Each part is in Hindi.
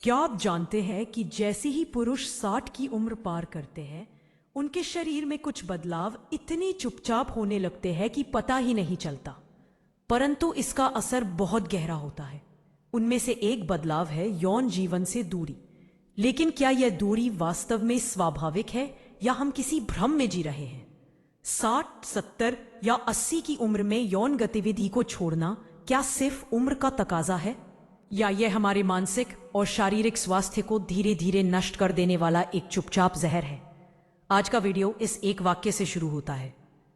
क्या आप जानते हैं कि जैसे ही पुरुष 60 की उम्र पार करते हैं उनके शरीर में कुछ बदलाव इतनी चुपचाप होने लगते हैं कि पता ही नहीं चलता, परंतु इसका असर बहुत गहरा होता है। उनमें से एक बदलाव है यौन जीवन से दूरी। लेकिन क्या यह दूरी वास्तव में स्वाभाविक है या हम किसी भ्रम में जी रहे हैं? 60, 70 या 80 की उम्र में यौन गतिविधि को छोड़ना क्या सिर्फ उम्र का तकाजा है, या यह हमारे मानसिक और शारीरिक स्वास्थ्य को धीरे धीरे नष्ट कर देने वाला एक चुपचाप जहर है? आज का वीडियो इस एक वाक्य से शुरू होता है।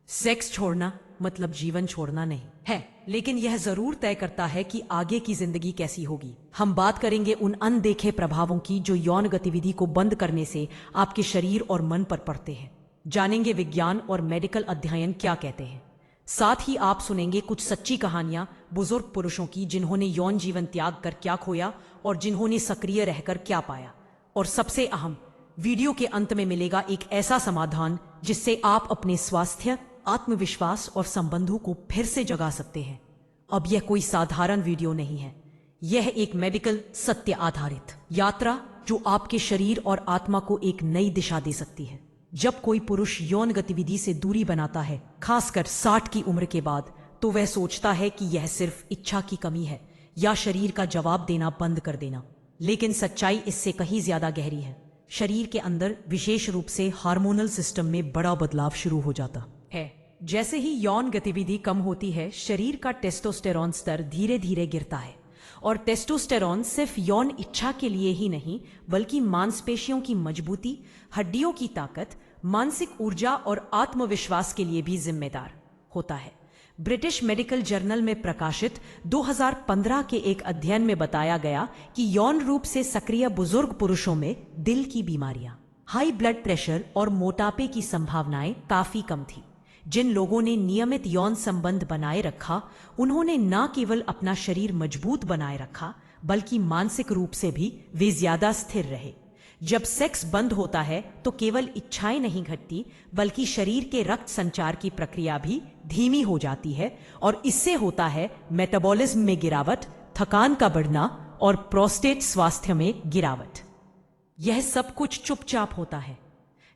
सेक्स छोड़ना मतलब जीवन छोड़ना नहीं है, लेकिन यह जरूर तय करता है कि आगे की जिंदगी कैसी होगी। हम बात करेंगे उन अनदेखे प्रभावों की जो यौन गतिविधि को बंद करने से आपके शरीर और मन पर पड़ते हैं। जानेंगे विज्ञान और मेडिकल अध्ययन क्या कहते हैं। साथ ही आप सुनेंगे कुछ सच्ची कहानियां बुजुर्ग पुरुषों की जिन्होंने यौन जीवन त्याग कर क्या खोया और जिन्होंने सक्रिय रहकर क्या पाया। और सबसे अहम, वीडियो के अंत में मिलेगा एक ऐसा समाधान जिससे आप अपने स्वास्थ्य, आत्मविश्वास और संबंधों को फिर से जगा सकते हैं। अब यह कोई साधारण वीडियो नहीं है, यह एक मेडिकल सत्य आधारित यात्रा जो आपके शरीर और आत्मा को एक नई दिशा दे सकती है। जब कोई पुरुष यौन गतिविधि से दूरी बनाता है, खासकर 60 की उम्र के बाद, तो वह सोचता है कि यह सिर्फ इच्छा की कमी है या शरीर का जवाब देना बंद कर देना। लेकिन सच्चाई इससे कहीं ज्यादा गहरी है। शरीर के अंदर, विशेष रूप से हार्मोनल सिस्टम में बड़ा बदलाव शुरू हो जाता है। जैसे ही यौन गतिविधि कम होती है, शरीर का टेस्टोस्टेरॉन स्तर धीरे धीरे गिरता है। और टेस्टोस्टेरॉन सिर्फ यौन इच्छा के लिए ही नहीं, बल्कि मांसपेशियों की मजबूती, हड्डियों की ताकत, मानसिक ऊर्जा और आत्मविश्वास के लिए भी जिम्मेदार होता है। ब्रिटिश मेडिकल जर्नल में प्रकाशित 2015 के एक अध्ययन में बताया गया कि यौन रूप से सक्रिय बुजुर्ग पुरुषों में दिल की बीमारियां, हाई ब्लड प्रेशर और मोटापे की संभावनाएं काफी कम थी। जिन लोगों ने नियमित यौन संबंध बनाए रखा, उन्होंने न केवल अपना शरीर मजबूत बनाए रखा, बल्कि मानसिक रूप से भी वे ज्यादा स्थिर रहे। जब सेक्स बंद होता है तो केवल इच्छाएं नहीं घटती, बल्कि शरीर के रक्त संचार की प्रक्रिया भी धीमी हो जाती है, और इससे होता है मेटाबॉलिज्म में गिरावट, थकान का बढ़ना और प्रोस्टेट स्वास्थ्य में गिरावट। यह सब कुछ चुपचाप होता है।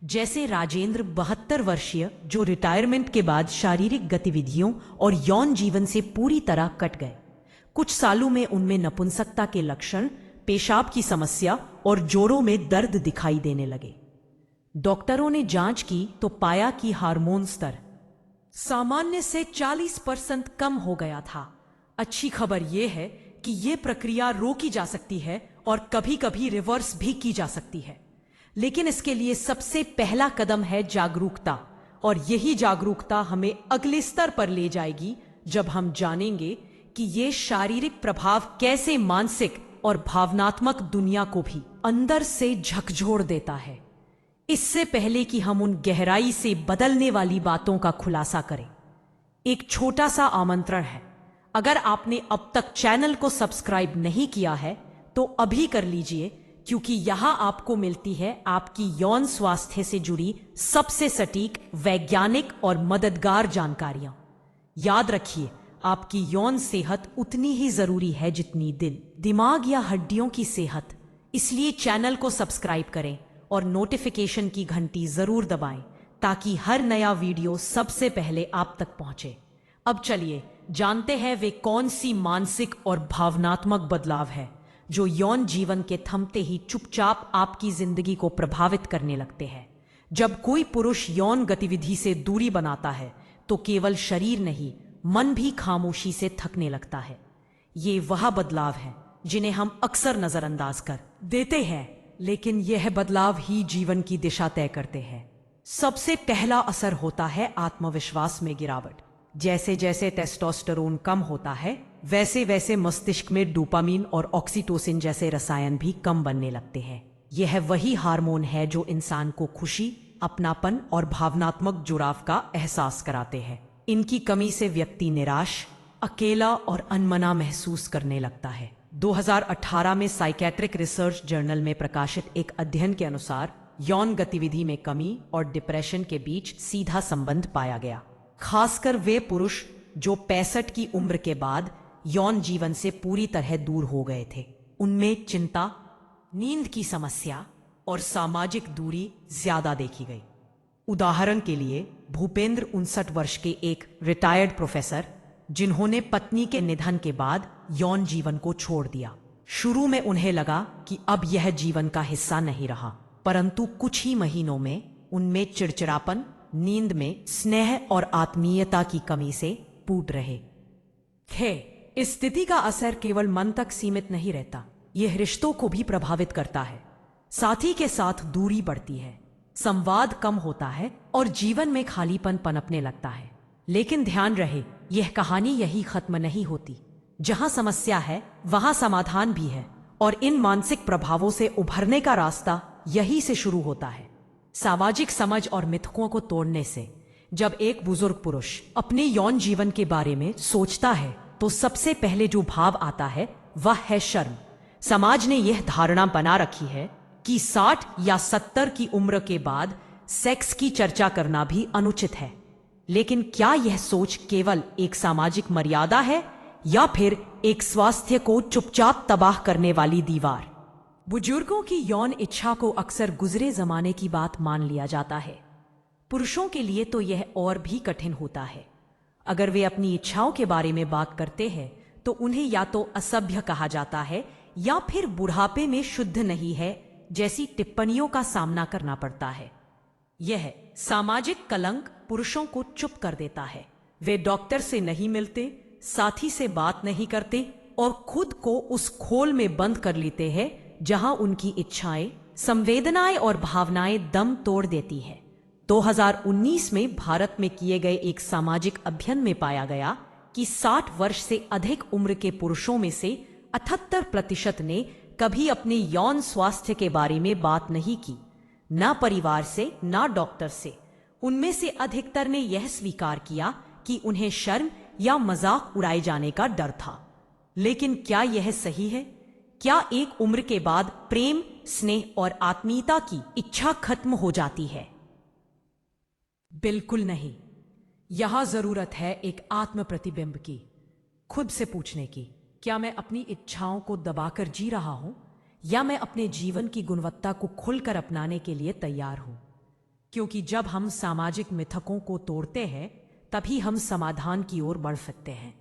जैसे राजेंद्र, 72 वर्षीय, जो रिटायरमेंट के बाद शारीरिक गतिविधियों और यौन जीवन से पूरी तरह कट गए। कुछ सालों में उनमें नपुंसकता के लक्षण, पेशाब की समस्या और जोड़ों में दर्द दिखाई देने लगे। डॉक्टरों ने जांच की तो पाया कि हार्मोन स्तर सामान्य से 40% कम हो गया था। अच्छी खबर यह है कि यह प्रक्रिया रोकी जा सकती है और कभी कभी रिवर्स भी की जा सकती है। लेकिन इसके लिए सबसे पहला कदम है जागरूकता, और यही जागरूकता हमें अगले स्तर पर ले जाएगी जब हम जानेंगे कि ये शारीरिक प्रभाव कैसे मानसिक और भावनात्मक दुनिया को भी अंदर से झकझोर देता है। इससे पहले कि हम उन गहराई से बदलने वाली बातों का खुलासा करें, एक छोटा सा आमंत्रण है। अगर आपने अब तक चैनल को सब्सक्राइब नहीं किया है तो अभी कर लीजिए, क्योंकि यहां आपको मिलती है आपकी यौन स्वास्थ्य से जुड़ी सबसे सटीक, वैज्ञानिक और मददगार जानकारियां। याद रखिए, आपकी यौन सेहत उतनी ही जरूरी है जितनी दिल, दिमाग या हड्डियों की सेहत। इसलिए चैनल को सब्सक्राइब करें और नोटिफिकेशन की घंटी जरूर दबाएं, ताकि हर नया वीडियो सबसे पहले आप तक पहुंचे। अब चलिए जानते हैं वे कौन सी मानसिक और भावनात्मक बदलाव है जो यौन जीवन के थमते ही चुपचाप आपकी जिंदगी को प्रभावित करने लगते हैं। जब कोई पुरुष यौन गतिविधि से दूरी बनाता है तो केवल शरीर नहीं, मन भी खामोशी से थकने लगता है। ये वह बदलाव है जिन्हें हम अक्सर नजरअंदाज कर देते हैं, लेकिन यह बदलाव ही जीवन की दिशा तय करते हैं। सबसे पहला असर होता है आत्मविश्वास में गिरावट। जैसे जैसे टेस्टोस्टेरोन कम होता है, वैसे वैसे मस्तिष्क में डोपामीन और ऑक्सीटोसिन जैसे रसायन भी कम बनने लगते हैं। यह वही हार्मोन है जो इंसान को खुशी, अपनापन और भावनात्मक जुड़ाव का एहसास कराते हैं। इनकी कमी से व्यक्ति निराश, अकेला और अनमना महसूस करने लगता है। 2018 में साइकेट्रिक रिसर्च जर्नल में प्रकाशित एक अध्ययन के अनुसार यौन गतिविधि में कमी और डिप्रेशन के बीच सीधा संबंध पाया गया। खासकर वे पुरुष जो 65 की उम्र के बाद यौन जीवन से पूरी तरह दूर हो गए थे, उनमें चिंता, नींद की समस्या और सामाजिक दूरी ज्यादा देखी गई। उदाहरण के लिए भूपेंद्र 59 वर्ष के एक रिटायर्ड प्रोफेसर, जिन्होंने पत्नी के निधन के बाद यौन जीवन को छोड़ दिया। शुरू में उन्हें लगा कि अब यह जीवन का हिस्सा नहीं रहा, परंतु कुछ ही महीनों में उनमें चिड़चिड़ापन, नींद में स्नेह और आत्मीयता की कमी से टूट रहे थे। इस स्थिति का असर केवल मन तक सीमित नहीं रहता, यह रिश्तों को भी प्रभावित करता है। साथी के साथ दूरी बढ़ती है, संवाद कम होता है और जीवन में खालीपन पनपने लगता है। लेकिन ध्यान रहे, यह कहानी यही खत्म नहीं होती। जहां समस्या है वहां समाधान भी है, और इन मानसिक प्रभावों से उभरने का रास्ता यही से शुरू होता है। सामाजिक समझ और मिथकों को तोड़ने से जब एक बुजुर्ग पुरुष अपने यौन जीवन के बारे में सोचता है तो सबसे पहले जो भाव आता है वह है शर्म। समाज ने यह धारणा बना रखी है कि 60 या 70 की उम्र के बाद सेक्स की चर्चा करना भी अनुचित है। लेकिन क्या यह सोच केवल एक सामाजिक मर्यादा है या फिर एक स्वास्थ्य को चुपचाप तबाह करने वाली दीवार? बुजुर्गों की यौन इच्छा को अक्सर गुजरे जमाने की बात मान लिया जाता है। पुरुषों के लिए तो यह और भी कठिन होता है। अगर वे अपनी इच्छाओं के बारे में बात करते हैं तो उन्हें या तो असभ्य कहा जाता है या फिर बुढ़ापे में शुद्ध नहीं है जैसी टिप्पणियों का सामना करना पड़ता है। यह सामाजिक कलंक पुरुषों को चुप कर देता है। वे डॉक्टर से नहीं मिलते, साथी से बात नहीं करते और खुद को उस खोल में बंद कर लेते हैं जहां उनकी इच्छाएं, संवेदनाएं और भावनाएं दम तोड़ देती है। 2019 में भारत में किए गए एक सामाजिक अध्ययन में पाया गया कि 60 वर्ष से अधिक उम्र के पुरुषों में से 78% ने कभी अपने यौन स्वास्थ्य के बारे में बात नहीं की, ना परिवार से ना डॉक्टर से। उनमें से अधिकतर ने यह स्वीकार किया कि उन्हें शर्म या मजाक उड़ाए जाने का डर था। लेकिन क्या यह सही है? क्या एक उम्र के बाद प्रेम, स्नेह और आत्मीयता की इच्छा खत्म हो जाती है? बिल्कुल नहीं। यहां जरूरत है एक आत्म प्रतिबिंब की, खुद से पूछने की, क्या मैं अपनी इच्छाओं को दबाकर जी रहा हूं या मैं अपने जीवन की गुणवत्ता को खुलकर अपनाने के लिए तैयार हूं? क्योंकि जब हम सामाजिक मिथकों को तोड़ते हैं तभी हम समाधान की ओर बढ़ सकते हैं।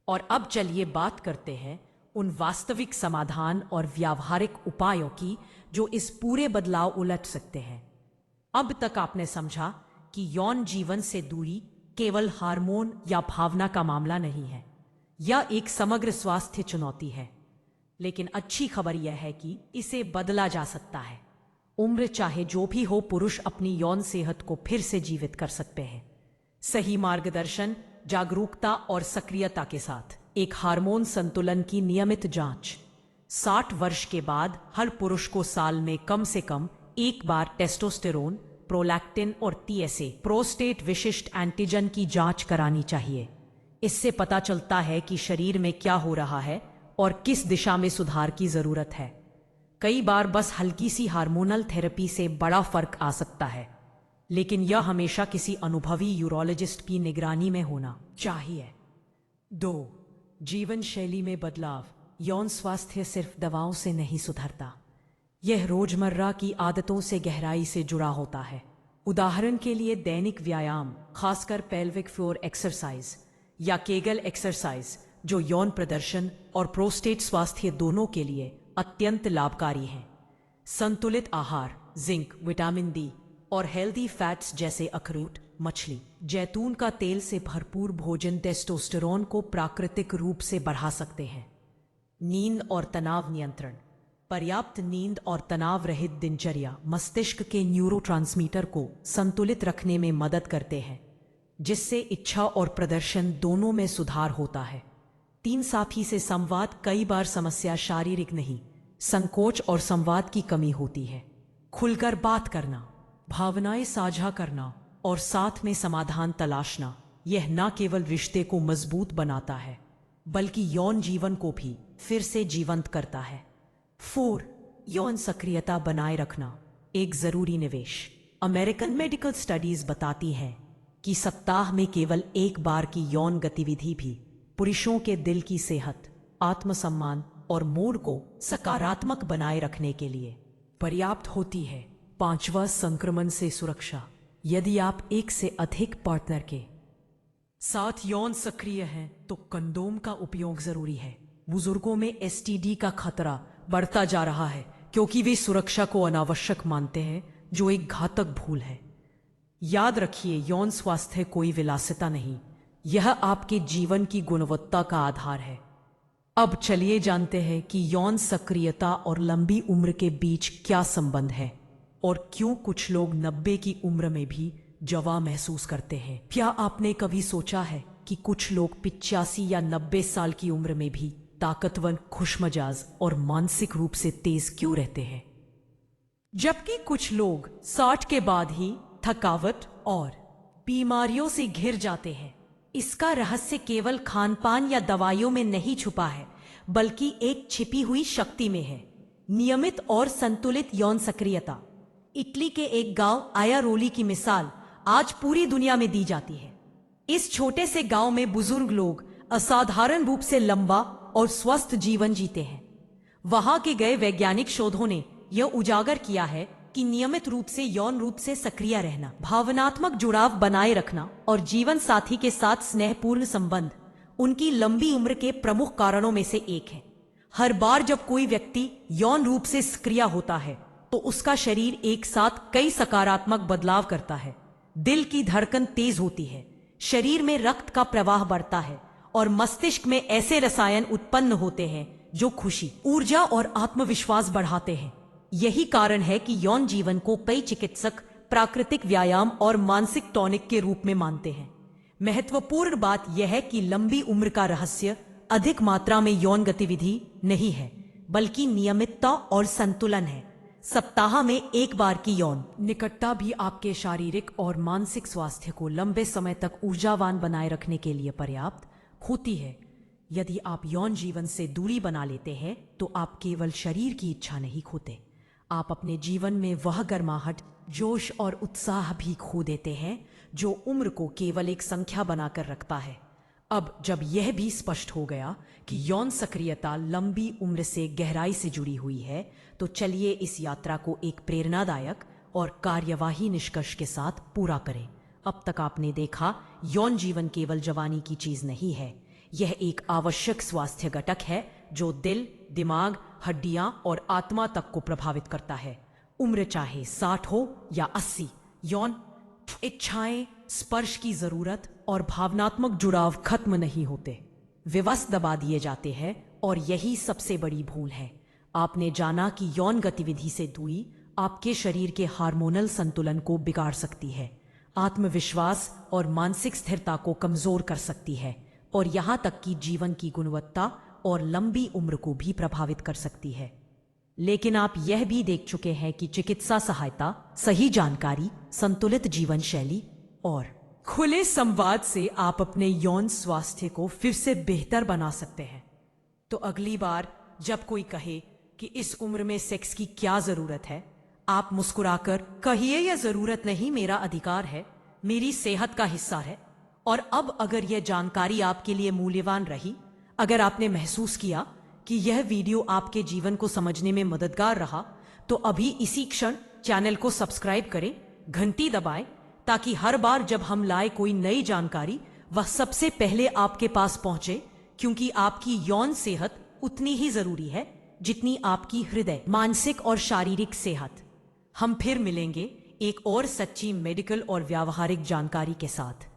और अब चलिए बात करते हैं उन वास्तविक समाधान और व्यावहारिक उपायों की जो इस पूरे बदलाव उलट सकते हैं। अब तक आपने समझा कि यौन जीवन से दूरी केवल हार्मोन या भावना का मामला नहीं है, यह एक समग्र स्वास्थ्य चुनौती है। लेकिन अच्छी खबर यह है कि इसे बदला जा सकता है। उम्र चाहे जो भी हो, पुरुष अपनी यौन सेहत को फिर से जीवित कर सकते हैं। सही मार्गदर्शन, जागरूकता और सक्रियता के साथ एक हार्मोन संतुलन की नियमित जांच। 60 वर्ष के बाद हर पुरुष को साल में कम से कम एक बार टेस्टोस्टेरोन, प्रोलैक्टिन और टीएसए, प्रोस्टेट विशिष्ट एंटीजन की जांच करानी चाहिए। इससे पता चलता है कि शरीर में क्या हो रहा है और किस दिशा में सुधार की जरूरत है। कई बार बस हल्की सी हार्मोनल थेरेपी से बड़ा फर्क आ सकता है, लेकिन यह हमेशा किसी अनुभवी यूरोलॉजिस्ट की निगरानी में होना चाहिए। 2. जीवन शैली में बदलाव। यौन स्वास्थ्य सिर्फ दवाओं से नहीं सुधरता, यह रोजमर्रा की आदतों से गहराई से जुड़ा होता है। उदाहरण के लिए दैनिक व्यायाम, खासकर पेल्विक फ्लोर एक्सरसाइज या केगल एक्सरसाइज, जो यौन प्रदर्शन और प्रोस्टेट स्वास्थ्य दोनों के लिए अत्यंत लाभकारी हैं। संतुलित आहार, जिंक, विटामिन डी और हेल्दी फैट्स जैसे अखरोट, मछली, जैतून का तेल से भरपूर भोजन टेस्टोस्टेरोन को प्राकृतिक रूप से बढ़ा सकते हैं। नींद और तनाव नियंत्रण। पर्याप्त नींद और तनाव रहित दिनचर्या मस्तिष्क के न्यूरोट्रांसमीटर को संतुलित रखने में मदद करते हैं, जिससे इच्छा और प्रदर्शन दोनों में सुधार होता है। 3. साथी से संवाद। कई बार समस्या शारीरिक नहीं, संकोच और संवाद की कमी होती है। खुलकर बात करना, भावनाएं साझा करना और साथ में समाधान तलाशना, यह न केवल रिश्ते को मजबूत बनाता है बल्कि यौन जीवन को भी फिर से जीवंत करता है। 4. यौन सक्रियता बनाए रखना एक जरूरी निवेश। अमेरिकन मेडिकल स्टडीज बताती हैं कि सप्ताह में केवल एक बार की यौन गतिविधि भी पुरुषों के दिल की सेहत, आत्मसम्मान और मूड को सकारात्मक बनाए रखने के लिए पर्याप्त होती है। 5वां, संक्रमण से सुरक्षा। यदि आप एक से अधिक पार्टनर के साथ यौन सक्रिय हैं तो कंडोम का उपयोग जरूरी है। बुजुर्गों में एसटीडी का खतरा बढ़ता जा रहा है क्योंकि वे सुरक्षा को अनावश्यक मानते हैं, जो एक घातक भूल है। याद रखिए, यौन स्वास्थ्य कोई विलासिता नहीं, यह आपके जीवन की गुणवत्ता का आधार है। अब चलिए जानते हैं कि यौन सक्रियता और लंबी उम्र के बीच क्या संबंध है और क्यों कुछ लोग 90 की उम्र में भी जवां महसूस करते हैं। क्या आपने कभी सोचा है कि कुछ लोग 85 या 90 साल की उम्र में भी ताकतवर, खुशमजाज और मानसिक रूप से तेज क्यों रहते हैं, जबकि कुछ लोग 60 के बाद ही थकावट और बीमारियों से घिर जाते हैं? इसका रहस्य केवल खानपान या दवाइयों में नहीं छुपा है, बल्कि एक छिपी हुई शक्ति में है, नियमित और संतुलित यौन सक्रियता। इटली के एक गांव आयारोली की मिसाल आज पूरी दुनिया में दी जाती है। इस छोटे से गांव में बुजुर्ग लोग असाधारण रूप से लंबा और स्वस्थ जीवन जीते हैं। वहां के गए वैज्ञानिक शोधों ने यह उजागर किया है कि नियमित रूप से यौन रूप से सक्रिय रहना, भावनात्मक जुड़ाव बनाए रखना और जीवन साथी के साथ स्नेहपूर्ण संबंध उनकी लंबी उम्र के प्रमुख कारणों में से एक है। हर बार जब कोई व्यक्ति यौन रूप से सक्रिय होता है तो उसका शरीर एक साथ कई सकारात्मक बदलाव करता है। दिल की धड़कन तेज होती है, शरीर में रक्त का प्रवाह बढ़ता है और मस्तिष्क में ऐसे रसायन उत्पन्न होते हैं जो खुशी, ऊर्जा और आत्मविश्वास बढ़ाते हैं। यही कारण है कि यौन जीवन को कई चिकित्सक प्राकृतिक व्यायाम और मानसिक टॉनिक के रूप में मानते हैं। महत्वपूर्ण बात यह है कि लंबी उम्र का रहस्य अधिक मात्रा में यौन गतिविधि नहीं है, बल्कि नियमितता और संतुलन है। सप्ताह में एक बार की यौन निकटता भी आपके शारीरिक और मानसिक स्वास्थ्य को लंबे समय तक ऊर्जावान बनाए रखने के लिए पर्याप्त होती है। यदि आप यौन जीवन से दूरी बना लेते हैं तो आप केवल शरीर की इच्छा नहीं खोते, आप अपने जीवन में वह गर्माहट, जोश और उत्साह भी खो देते हैं जो उम्र को केवल एक संख्या बनाकर रखता है। अब जब यह भी स्पष्ट हो गया कि यौन सक्रियता लंबी उम्र से गहराई से जुड़ी हुई है, तो चलिए इस यात्रा को एक प्रेरणादायक और कार्यवाही निष्कर्ष के साथ पूरा करें। अब तक आपने देखा, यौन जीवन केवल जवानी की चीज नहीं है, यह एक आवश्यक स्वास्थ्य घटक है जो दिल, दिमाग, हड्डियां और आत्मा तक को प्रभावित करता है। उम्र चाहे 60 हो या 80, यौन इच्छाएं, स्पर्श की जरूरत और भावनात्मक जुड़ाव खत्म नहीं होते, विवश दबा दिए जाते हैं। और यही सबसे बड़ी भूल है। आपने जाना कि यौन गतिविधि से दूरी आपके शरीर के हार्मोनल संतुलन को बिगाड़ सकती है, आत्मविश्वास और मानसिक स्थिरता को कमजोर कर सकती है और यहां तक कि जीवन की गुणवत्ता और लंबी उम्र को भी प्रभावित कर सकती है। लेकिन आप यह भी देख चुके हैं कि चिकित्सा सहायता, सही जानकारी, संतुलित जीवन शैली और खुले संवाद से आप अपने यौन स्वास्थ्य को फिर से बेहतर बना सकते हैं। तो अगली बार जब कोई कहे कि इस उम्र में सेक्स की क्या जरूरत है, आप मुस्कुराकर कहिए, यह जरूरत नहीं, मेरा अधिकार है, मेरी सेहत का हिस्सा है। और अब अगर यह जानकारी आपके लिए मूल्यवान रही, अगर आपने महसूस किया कि यह वीडियो आपके जीवन को समझने में मददगार रहा, तो अभी इसी क्षण चैनल को सब्सक्राइब करें, घंटी दबाएं, ताकि हर बार जब हम लाए कोई नई जानकारी वह सबसे पहले आपके पास पहुंचे, क्योंकि आपकी यौन सेहत उतनी ही जरूरी है जितनी आपकी हृदय, मानसिक और शारीरिक सेहत। हम फिर मिलेंगे एक और सच्ची मेडिकल और व्यावहारिक जानकारी के साथ।